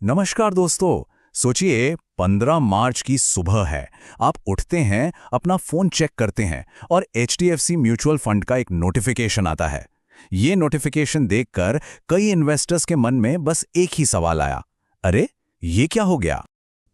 नमस्कार दोस्तों। सोचिए 15 मार्च की सुबह है। आप उठते हैं, अपना फोन चेक करते हैं और एचडीएफसी म्यूचुअल फंड का एक नोटिफिकेशन आता है। ये नोटिफिकेशन देखकर कई इन्वेस्टर्स के मन में बस एक ही सवाल आया, अरे ये क्या हो गया।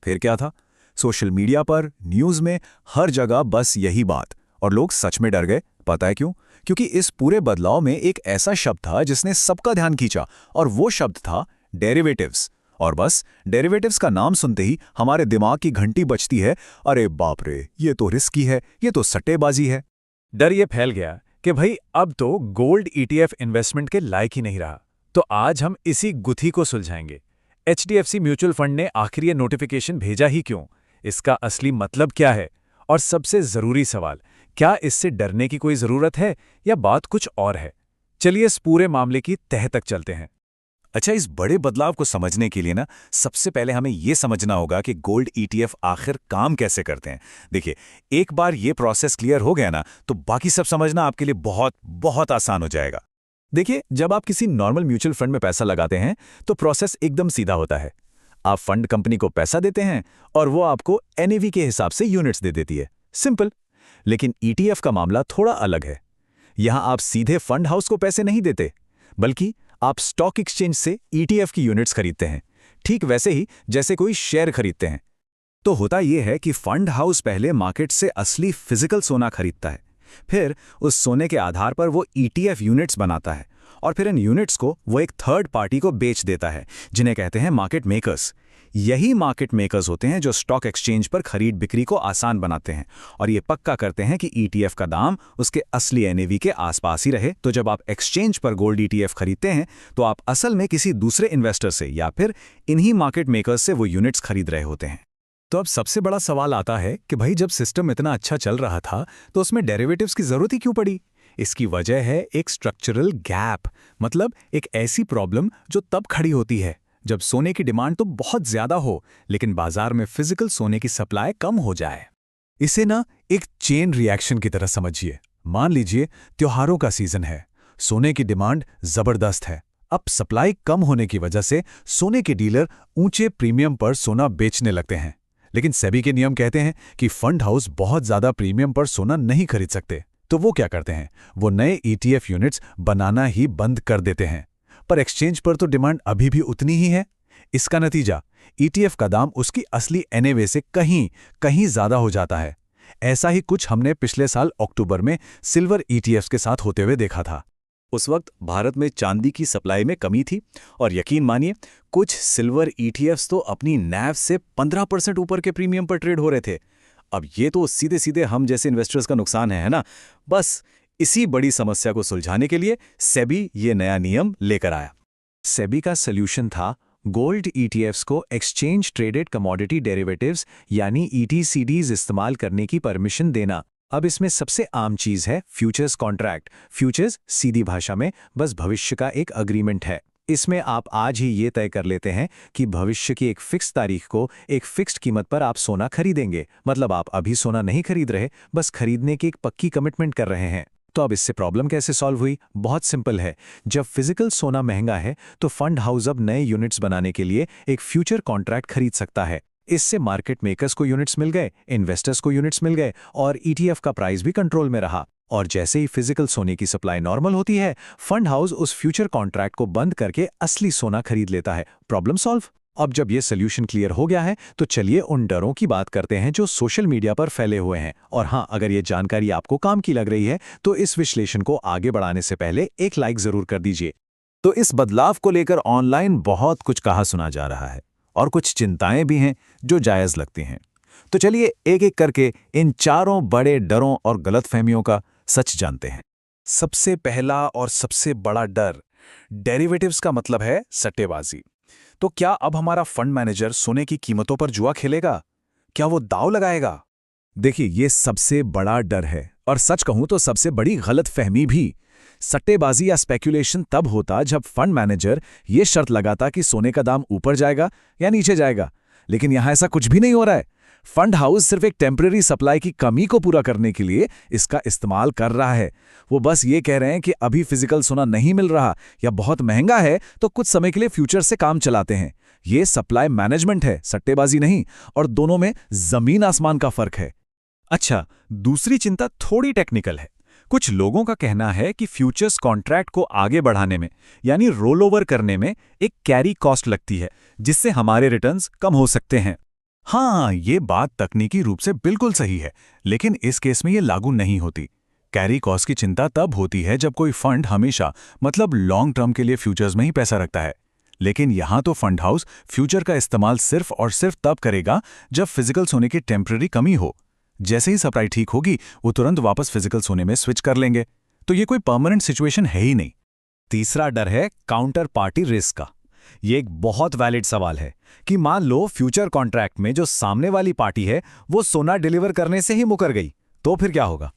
फिर क्या था? सोशल मीडिया पर, न्यूज़ में, हर जगह बस यही बात। और लोग सच में डर गए। पता है क्यों? क्योंकि इस पूरे बदलाव में एक ऐसा शब्द था जिसने सबका ध्यान खींचा, और वो शब्द था डेरिवेटिव्स। और बस डेरिवेटिव्स का नाम सुनते ही हमारे दिमाग की घंटी बजती है, अरे बाप रे, ये तो रिस्की है, ये तो सट्टेबाजी है। डर ये फैल गया कि भाई अब तो गोल्ड ईटीएफ इन्वेस्टमेंट के लायक ही नहीं रहा। तो आज हम इसी गुत्थी को सुलझाएंगे। एचडीएफसी म्यूचुअल फंड ने आखिर ये नोटिफिकेशन भेजा ही क्यों, इसका असली मतलब क्या है, और सबसे जरूरी सवाल, क्या इससे डरने की कोई जरूरत है या बात कुछ और है। चलिए इस पूरे मामले की तह तक चलते हैं। अच्छा, इस बड़े बदलाव को समझने के लिए ना सबसे पहले हमें यह समझना होगा कि गोल्ड ईटीएफ आखिर काम कैसे करते हैं। देखिए, एक बार ये प्रोसेस क्लियर हो गया ना, तो बाकी सब समझना आपके लिए बहुत बहुत आसान हो जाएगा। देखिए, जब आप किसी नॉर्मल म्यूचुअल फंड में पैसा लगाते हैं तो प्रोसेस एकदम सीधा होता है। आप फंड कंपनी को पैसा देते हैं और वो आपको एनएवी के हिसाब से यूनिट्स दे देती है। सिंपल। लेकिन ईटीएफ का मामला थोड़ा अलग है। यहां आप सीधे फंड हाउस को पैसे नहीं देते, बल्कि आप स्टॉक एक्सचेंज से ईटीएफ की यूनिट्स खरीदते हैं, ठीक वैसे ही जैसे कोई शेयर खरीदते हैं। तो होता यह है कि फंड हाउस पहले मार्केट से असली फिजिकल सोना खरीदता है, फिर उस सोने के आधार पर वो ईटीएफ यूनिट्स बनाता है, और फिर इन यूनिट्स को वो एक थर्ड पार्टी को बेच देता है, जिन्हें कहते हैं मार्केट मेकर्स। यही मार्केट मेकर्स होते हैं जो स्टॉक एक्सचेंज पर खरीद बिक्री को आसान बनाते हैं, और ये पक्का करते हैं कि ईटीएफ का दाम उसके असली एनएवी के आसपास ही रहे। तो जब आप एक्सचेंज पर गोल्ड ईटीएफ खरीदते हैं, तो आप असल में किसी दूसरे इन्वेस्टर से या फिर इन्हीं मार्केट मेकर्स से वो यूनिट्स खरीद रहे होते हैं। तो अब सबसे बड़ा सवाल आता है कि भाई जब सिस्टम इतना अच्छा चल रहा था तो उसमें डेरिवेटिव्स की जरूरत ही क्यों पड़ी। इसकी वजह है एक स्ट्रक्चरल गैप, मतलब एक ऐसी प्रॉब्लम जो तब खड़ी होती है जब सोने की डिमांड तो बहुत ज्यादा हो, लेकिन बाजार में फिजिकल सोने की सप्लाई कम हो जाए। इसे ना एक चेन रिएक्शन की तरह समझिए। मान लीजिए त्योहारों का सीजन है, सोने की डिमांड जबरदस्त है। अब सप्लाई कम होने की वजह से सोने के डीलर ऊंचे प्रीमियम पर सोना बेचने लगते हैं। लेकिन सेबी के नियम कहते हैं कि फंड हाउस बहुत ज्यादा प्रीमियम पर सोना नहीं खरीद सकते। तो वो क्या करते हैं, वो नए ईटीएफ यूनिट्स बनाना ही बंद कर देते हैं। पर एक्सचेंज पर तो डिमांड अभी भी उतनी ही है। इसका नतीजा, ईटीएफ का दाम उसकी असली एनएवी से कहीं कहीं ज्यादा हो जाता है। ऐसा ही कुछ हमने पिछले साल अक्टूबर में सिल्वर ईटीएफ के साथ होते हुए देखा था। उस वक्त भारत में चांदी की सप्लाई में कमी थी, और यकीन मानिए कुछ सिल्वर ईटीएफ्स तो अपनी नैव से 15% ऊपर के प्रीमियम पर ट्रेड हो रहे थे। अब ये तो सीधे सीधे हम जैसे इन्वेस्टर्स का नुकसान है ना। बस इसी बड़ी समस्या को सुलझाने के लिए सेबी ये नया नियम लेकर आया। सेबी का सॉल्यूशन था गोल्ड ईटीएफ्स को एक्सचेंज ट्रेडेड कमोडिटी डेरिवेटिव्स यानी ईटीसीडीज इस्तेमाल करने की परमिशन देना। अब इसमें सबसे आम चीज है फ्यूचर्स कॉन्ट्रैक्ट। फ्यूचर्स सीधी भाषा में बस भविष्य का एक अग्रीमेंट है। इसमें आप आज ही ये तय कर लेते हैं कि भविष्य की एक फिक्स तारीख को एक फिक्स्ड कीमत पर आप सोना खरीदेंगे। मतलब आप अभी सोना नहीं खरीद रहे, बस खरीदने की एक पक्की कमिटमेंट कर रहे हैं। तो अब इससे प्रॉब्लम कैसे सॉल्व हुई? बहुत सिंपल है। जब फिजिकल सोना महंगा है तो फंड हाउस अब नए यूनिट्स बनाने के लिए एक फ्यूचर कॉन्ट्रैक्ट खरीद सकता है। इससे मार्केट मेकर्स को यूनिट्स मिल गए, इन्वेस्टर्स को यूनिट्स मिल गए, और ईटीएफ का प्राइस भी कंट्रोल में रहा। और जैसे ही फिजिकल सोने की सप्लाई नॉर्मल होती है, फंड हाउस उस फ्यूचर कॉन्ट्रैक्ट को बंद करके असली सोना खरीद लेता है। Problem solve. अब जब ये सोल्यूशन क्लियर हो गया है, तो चलिए उन डरों की बात करते हैं जो सोशल मीडिया पर फैले हुए हैं। और हाँ, अगर ये जानकारी आपको काम की लग रही है तो इस विश्लेषण को आगे बढ़ाने से पहले एक लाइक जरूर कर दीजिए। तो इस बदलाव को लेकर ऑनलाइन बहुत कुछ कहा सुना जा रहा है, और कुछ चिंताएं भी हैं जो जायज लगती हैं। तो चलिए एक एक करके इन चारों बड़े डरों और गलतफहमियों का सच जानते हैं। सबसे पहला और सबसे बड़ा डर, डेरिवेटिव्स का मतलब है सट्टेबाजी। तो क्या अब हमारा फंड मैनेजर सोने की कीमतों पर जुआ खेलेगा? क्या वो दांव लगाएगा? देखिए, ये सबसे बड़ा डर है, और सच कहूं तो सबसे बड़ी गलतफहमी भी। सट्टेबाजी या स्पेक्यूलेशन तब होता जब फंड मैनेजर ये शर्त लगाता कि सोने का दाम ऊपर जाएगा या नीचे जाएगा। लेकिन यहां ऐसा कुछ भी नहीं हो रहा है। फंड हाउस सिर्फ एक टेम्परेरी सप्लाई की कमी को पूरा करने के लिए इसका इस्तेमाल कर रहा है। वो बस ये कह रहे हैं कि अभी फिजिकल सोना नहीं मिल रहा या बहुत महंगा है, तो कुछ समय के लिए फ्यूचर से काम चलाते हैं। ये सप्लाई मैनेजमेंट है, सट्टेबाजी नहीं, और दोनों में जमीन आसमान का फर्क है। अच्छा, दूसरी चिंता थोड़ी टेक्निकल है। कुछ लोगों का कहना है कि फ्यूचर्स कॉन्ट्रैक्ट को आगे बढ़ाने में, यानी रोल ओवर करने में, एक कैरी कॉस्ट लगती है, जिससे हमारे रिटर्न्स कम हो सकते हैं। हाँ, ये बात तकनीकी रूप से बिल्कुल सही है, लेकिन इस केस में ये लागू नहीं होती। कैरी कॉस्ट की चिंता तब होती है जब कोई फंड हमेशा मतलब लॉन्ग टर्म के लिए फ्यूचर्स में ही पैसा रखता है। लेकिन यहाँ तो फंड हाउस फ्यूचर का इस्तेमाल सिर्फ और सिर्फ तब करेगा जब फिजिकल सोने की टेम्पररी कमी हो। जैसे ही सप्लाई ठीक होगी, वो तुरंत वापस फिजिकल सोने में स्विच कर लेंगे। तो ये कोई परमानेंट सिचुएशन है ही नहीं। तीसरा डर है काउंटर पार्टी रिस्क का। ये एक बहुत वैलिड सवाल है कि मान लो फ्यूचर कॉन्ट्रैक्ट में जो सामने वाली पार्टी है वो सोना डिलीवर करने से ही मुकर गई, तो फिर क्या होगा?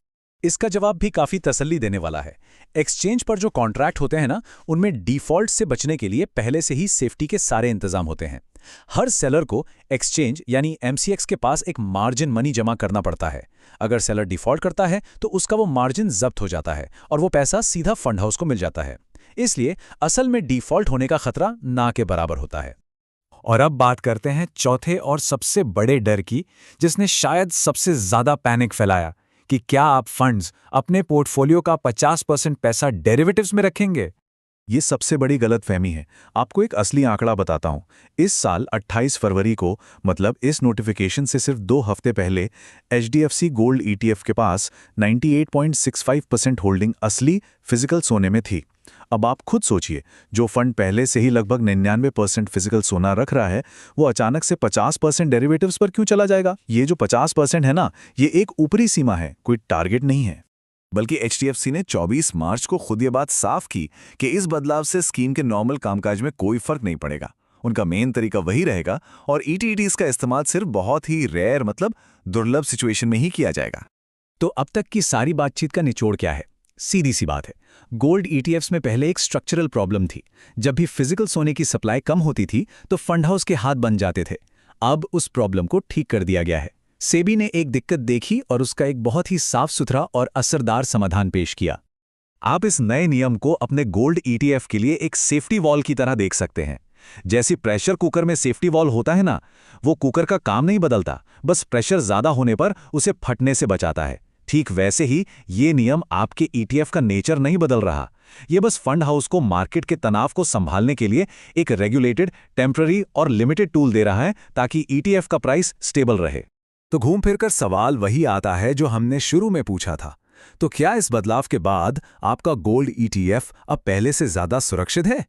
इसका जवाब भी काफी तसल्ली देने वाला है। एक्सचेंज पर जो कॉन्ट्रैक्ट होते हैं ना, उनमें डिफॉल्ट से बचने के लिए पहले से ही सेफ्टी के सारे इंतजाम होते हैं। हर सेलर को एक्सचेंज यानी एमसीएक्स के पास एक मार्जिन मनी जमा करना पड़ता है। अगर सेलर डिफॉल्ट करता है तो उसका वो मार्जिन जब्त हो जाता है और वो पैसा सीधा फंड हाउस को मिल जाता है। इसलिए असल में डिफॉल्ट होने का खतरा ना के बराबर होता है। और अब बात करते हैं चौथे और सबसे बड़े डर की, जिसने शायद सबसे ज्यादा पैनिक फैलाया, कि क्या आप फंड्स अपने पोर्टफोलियो का 50% पैसा डेरिवेटिव्स में रखेंगे? ये सबसे बड़ी गलतफहमी है। आपको एक असली आंकड़ा बताता हूं। इस साल 28 फरवरी को, मतलब इस नोटिफिकेशन से सिर्फ 2 हफ्ते पहले, एचडीएफसी गोल्ड ईटीएफ के पास 98.65% होल्डिंग असली फिजिकल सोने में थी। अब आप खुद सोचिए, जो फंड पहले से ही लगभग 99% फिजिकल सोना रख रहा है, वो अचानक से 50% डेरिवेटिव्स पर क्यों चला जाएगा? ये जो 50% है ना, ये एक ऊपरी सीमा है, कोई टारगेट नहीं है। बल्कि एचडीएफसी ने 24 मार्च को खुद ये बात साफ की कि इस बदलाव से स्कीम के नॉर्मल कामकाज में कोई फर्क नहीं पड़ेगा। उनका मेन तरीका वही रहेगा और ईटीईटीज का इस्तेमाल सिर्फ बहुत ही रेयर, मतलब दुर्लभ सिचुएशन में ही किया जाएगा। तो अब तक की सारी बातचीत का निचोड़ क्या है? सीधी सी बात है, गोल्ड ईटीएफ्स में पहले एक स्ट्रक्चरल प्रॉब्लम थी। जब भी फिजिकल सोने की सप्लाई कम होती थी तो फंड हाउस के हाथ बन जाते थे। अब उस प्रॉब्लम को ठीक कर दिया गया है। सेबी ने एक दिक्कत देखी और उसका एक बहुत ही साफ सुथरा और असरदार समाधान पेश किया। आप इस नए नियम को अपने गोल्ड ईटीएफ के लिए एक सेफ्टी वॉल की तरह देख सकते हैं। जैसे प्रेशर कुकर में सेफ्टी वॉल होता है ना, वो कुकर का काम नहीं बदलता, बस प्रेशर ज्यादा होने पर उसे फटने से बचाता है। ठीक वैसे ही ये नियम आपके ईटीएफ का नेचर नहीं बदल रहा। ये बस फंड हाउस को मार्केट के तनाव को संभालने के लिए एक रेगुलेटेड, टेम्पररी और लिमिटेड टूल दे रहा है ताकि ईटीएफ का प्राइस स्टेबल रहे। तो घूम फिरकर सवाल वही आता है जो हमने शुरू में पूछा था। तो क्या इस बदलाव के बाद आपका गोल्ड ईटीएफ अब पहले से ज्यादा सुरक्षित है?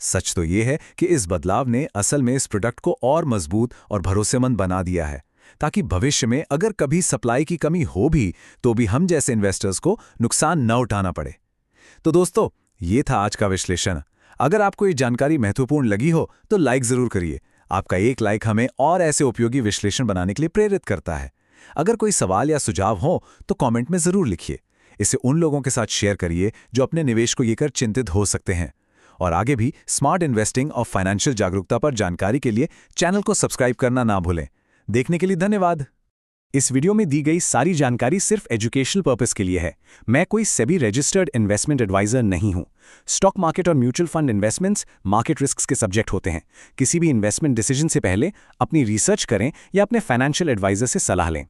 सच तो ये है कि इस बदलाव ने असल में इस प्रोडक्ट को और मजबूत और भरोसेमंद बना दिया है, ताकि भविष्य में अगर कभी सप्लाई की कमी हो भी तो भी हम जैसे इन्वेस्टर्स को नुकसान न उठाना पड़े। तो दोस्तों, ये था आज का विश्लेषण। अगर आपको ये जानकारी महत्वपूर्ण लगी हो तो लाइक जरूर करिए। आपका एक लाइक हमें और ऐसे उपयोगी विश्लेषण बनाने के लिए प्रेरित करता है। अगर कोई सवाल या सुझाव हो तो कमेंट में जरूर लिखिए। इसे उन लोगों के साथ शेयर करिए जो अपने निवेश को लेकर चिंतित हो सकते हैं। और आगे भी स्मार्ट इन्वेस्टिंग और फाइनेंशियल जागरूकता पर जानकारी के लिए चैनल को सब्सक्राइब करना ना भूलें। देखने के लिए धन्यवाद। इस वीडियो में दी गई सारी जानकारी सिर्फ एजुकेशनल पर्पस के लिए है। मैं कोई सेबी रजिस्टर्ड इन्वेस्टमेंट एडवाइजर नहीं हूं। स्टॉक मार्केट और mutual fund investments market risks के सब्जेक्ट होते हैं। किसी भी इन्वेस्टमेंट डिसीजन से पहले अपनी रिसर्च करें या अपने फाइनेंशियल एडवाइजर से सलाह लें।